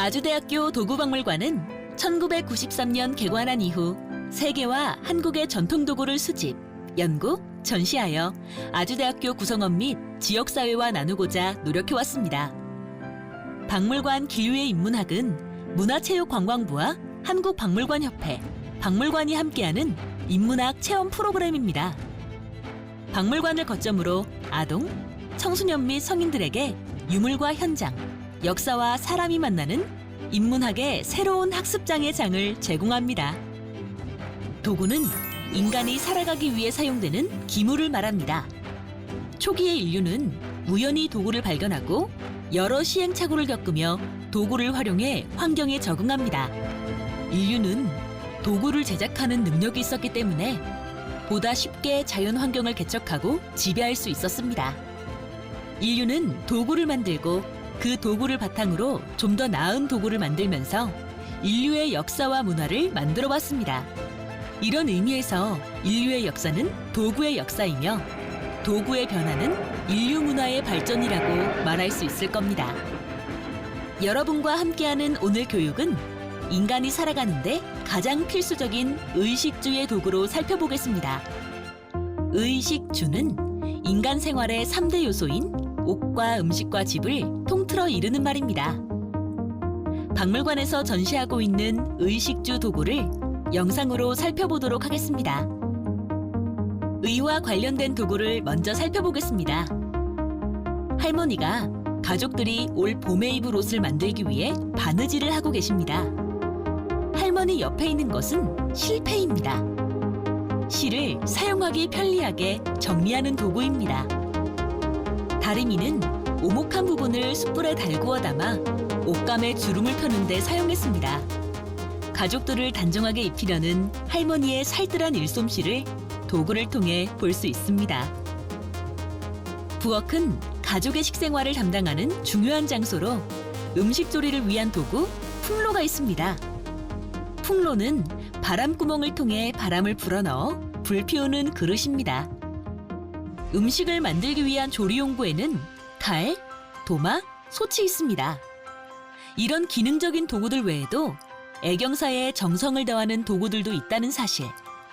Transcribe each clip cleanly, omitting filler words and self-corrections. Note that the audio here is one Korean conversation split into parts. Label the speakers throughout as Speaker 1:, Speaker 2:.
Speaker 1: 아주대학교 도구박물관은 1993년 개관한 이후 세계와 한국의 전통 도구를 수집, 연구, 전시하여 아주대학교 구성원 및 지역사회와 나누고자 노력해왔습니다. 박물관 기류의 인문학은 문화체육관광부와 한국박물관협회, 박물관이 함께하는 인문학 체험 프로그램입니다. 박물관을 거점으로 아동, 청소년 및 성인들에게 유물과 현장, 역사와 사람이 만나는 인문학의 새로운 학습장의 장을 제공합니다. 도구는 인간이 살아가기 위해 사용되는 기물을 말합니다. 초기의 인류는 우연히 도구를 발견하고 여러 시행착오를 겪으며 도구를 활용해 환경에 적응합니다. 인류는 도구를 제작하는 능력이 있었기 때문에 보다 쉽게 자연 환경을 개척하고 지배할 수 있었습니다. 인류는 도구를 만들고 그 도구를 바탕으로 좀 더 나은 도구를 만들면서 인류의 역사와 문화를 만들어왔습니다. 이런 의미에서 인류의 역사는 도구의 역사이며 도구의 변화는 인류 문화의 발전이라고 말할 수 있을 겁니다. 여러분과 함께하는 오늘 교육은 인간이 살아가는데 가장 필수적인 의식주의 도구로 살펴보겠습니다. 의식주는 인간 생활의 3대 요소인 옷과 음식과 집을 통틀어 이르는 말입니다. 박물관에서 전시하고 있는 의식주 도구를 영상으로 살펴보도록 하겠습니다. 의와 관련된 도구를 먼저 살펴보겠습니다. 할머니가 가족들이 올 봄에 입을 옷을 만들기 위해 바느질을 하고 계십니다. 할머니 옆에 있는 것은 실패입니다. 실을 사용하기 편리하게 정리하는 도구입니다. 다리미는 오목한 부분을 숯불에 달구어 담아 옷감에 주름을 펴는 데 사용했습니다. 가족들을 단정하게 입히려는 할머니의 살뜰한 일솜씨를 도구를 통해 볼 수 있습니다. 부엌은 가족의 식생활을 담당하는 중요한 장소로 음식 조리를 위한 도구 풍로가 있습니다. 풍로는 바람구멍을 통해 바람을 불어넣어 불 피우는 그릇입니다. 음식을 만들기 위한 조리용구에는 칼, 도마, 솥이 있습니다. 이런 기능적인 도구들 외에도 애경사에 정성을 더하는 도구들도 있다는 사실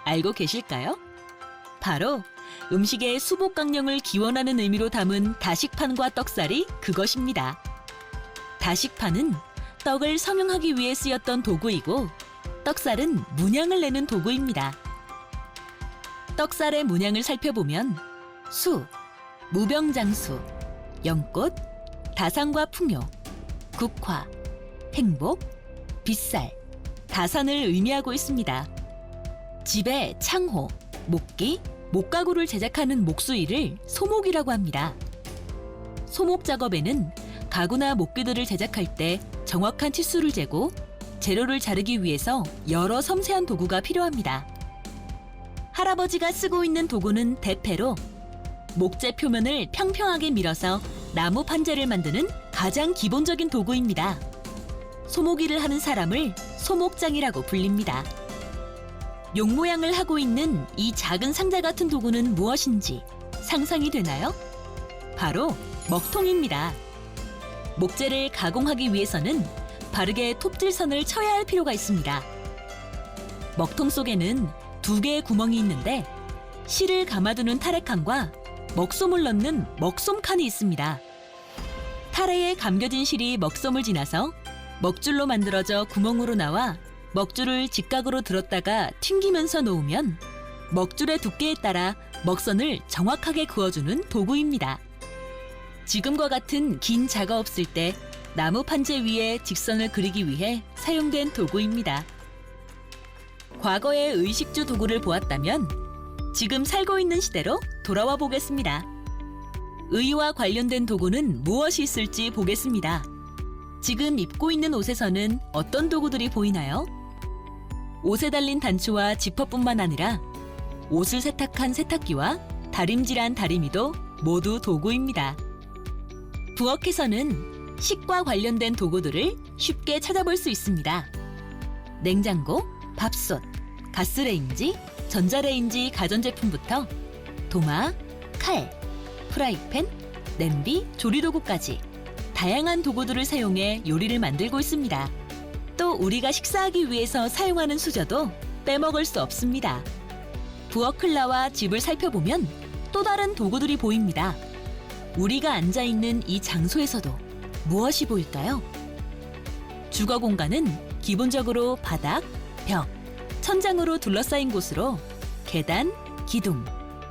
Speaker 1: 알고 계실까요? 바로 음식의 수복 강령을 기원하는 의미로 담은 다식판과 떡살이 그것입니다. 다식판은 떡을 성형하기 위해 쓰였던 도구이고 떡살은 문양을 내는 도구입니다. 떡살의 문양을 살펴보면 수, 무병장수, 연꽃, 다산과 풍요, 국화, 행복, 빗살, 다산을 의미하고 있습니다. 집에 창호, 목기, 목가구를 제작하는 목수일을 소목이라고 합니다. 소목 작업에는 가구나 목기들을 제작할 때 정확한 치수를 재고 재료를 자르기 위해서 여러 섬세한 도구가 필요합니다. 할아버지가 쓰고 있는 도구는 대패로 목재 표면을 평평하게 밀어서 나무 판재를 만드는 가장 기본적인 도구입니다. 소목일을 하는 사람을 소목장이라고 불립니다. 용 모양을 하고 있는 이 작은 상자 같은 도구는 무엇인지 상상이 되나요? 바로 먹통입니다. 목재를 가공하기 위해서는 바르게 톱질선을 쳐야 할 필요가 있습니다. 먹통 속에는 2개의 구멍이 있는데 실을 감아두는 타래칸과 먹솜을 넣는 먹솜칸이 있습니다. 타래에 감겨진 실이 먹솜을 지나서 먹줄로 만들어져 구멍으로 나와 먹줄을 직각으로 들었다가 튕기면서 놓으면 먹줄의 두께에 따라 먹선을 정확하게 그어주는 도구입니다. 지금과 같은 긴 자가 없을 때 나무 판재 위에 직선을 그리기 위해 사용된 도구입니다. 과거의 의식주 도구를 보았다면 지금 살고 있는 시대로 돌아와 보겠습니다. 의와 관련된 도구는 무엇이 있을지 보겠습니다. 지금 입고 있는 옷에서는 어떤 도구들이 보이나요? 옷에 달린 단추와 지퍼뿐만 아니라 옷을 세탁한 세탁기와 다림질한 다리미도 모두 도구입니다. 부엌에서는 식과 관련된 도구들을 쉽게 찾아볼 수 있습니다. 냉장고, 밥솥, 가스레인지, 전자레인지 가전제품부터 도마, 칼, 프라이팬, 냄비, 조리도구까지 다양한 도구들을 사용해 요리를 만들고 있습니다. 또 우리가 식사하기 위해서 사용하는 수저도 빼먹을 수 없습니다. 부엌클라와 집을 살펴보면 또 다른 도구들이 보입니다. 우리가 앉아있는 이 장소에서도 무엇이 보일까요? 주거 공간은 기본적으로 바닥, 벽, 천장으로 둘러싸인 곳으로 계단, 기둥,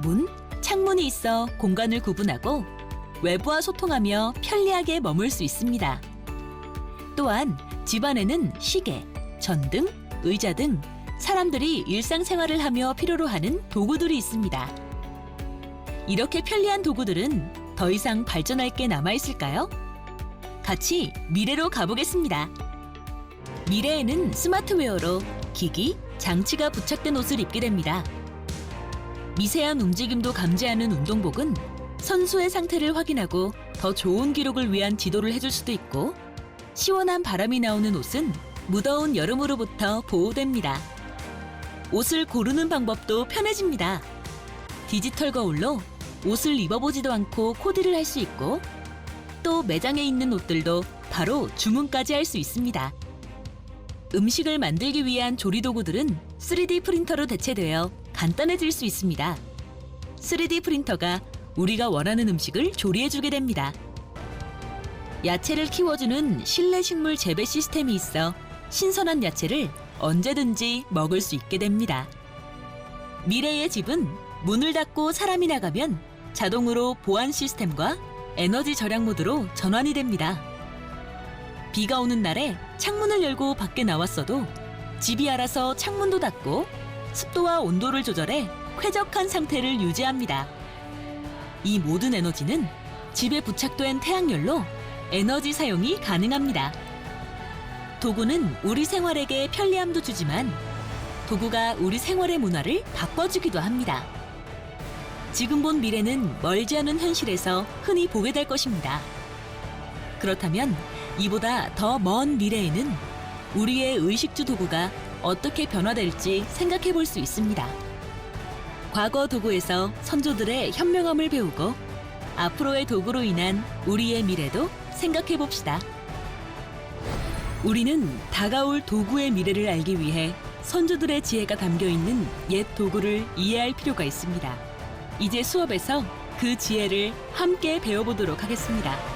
Speaker 1: 문, 창문이 있어 공간을 구분하고 외부와 소통하며 편리하게 머물 수 있습니다. 또한 집 안에는 시계, 전등, 의자 등 사람들이 일상생활을 하며 필요로 하는 도구들이 있습니다. 이렇게 편리한 도구들은 더 이상 발전할 게 남아있을까요? 같이 미래로 가보겠습니다. 미래에는 스마트웨어로 기기, 장치가 부착된 옷을 입게 됩니다. 미세한 움직임도 감지하는 운동복은 선수의 상태를 확인하고 더 좋은 기록을 위한 지도를 해줄 수도 있고, 시원한 바람이 나오는 옷은 무더운 여름으로부터 보호됩니다. 옷을 고르는 방법도 편해집니다. 디지털 거울로 옷을 입어보지도 않고 코디를 할 수 있고, 또 매장에 있는 옷들도 바로 주문까지 할 수 있습니다. 음식을 만들기 위한 조리 도구들은 3D 프린터로 대체되어 간단해질 수 있습니다. 3D 프린터가 우리가 원하는 음식을 조리해주게 됩니다. 야채를 키워주는 실내 식물 재배 시스템이 있어 신선한 야채를 언제든지 먹을 수 있게 됩니다. 미래의 집은 문을 닫고 사람이 나가면 자동으로 보안 시스템과 에너지 절약 모드로 전환이 됩니다. 비가 오는 날에 창문을 열고 밖에 나왔어도 집이 알아서 창문도 닫고 습도와 온도를 조절해 쾌적한 상태를 유지합니다. 이 모든 에너지는 집에 부착된 태양열로 에너지 사용이 가능합니다. 도구는 우리 생활에게 편리함도 주지만 도구가 우리 생활의 문화를 바꿔주기도 합니다. 지금 본 미래는 멀지 않은 현실에서 흔히 보게 될 것입니다. 그렇다면 이보다 더 먼 미래에는 우리의 의식주 도구가 어떻게 변화될지 생각해 볼 수 있습니다. 과거 도구에서 선조들의 현명함을 배우고 앞으로의 도구로 인한 우리의 미래도 생각해 봅시다. 우리는 다가올 도구의 미래를 알기 위해 선조들의 지혜가 담겨 있는 옛 도구를 이해할 필요가 있습니다. 이제 수업에서 그 지혜를 함께 배워보도록 하겠습니다.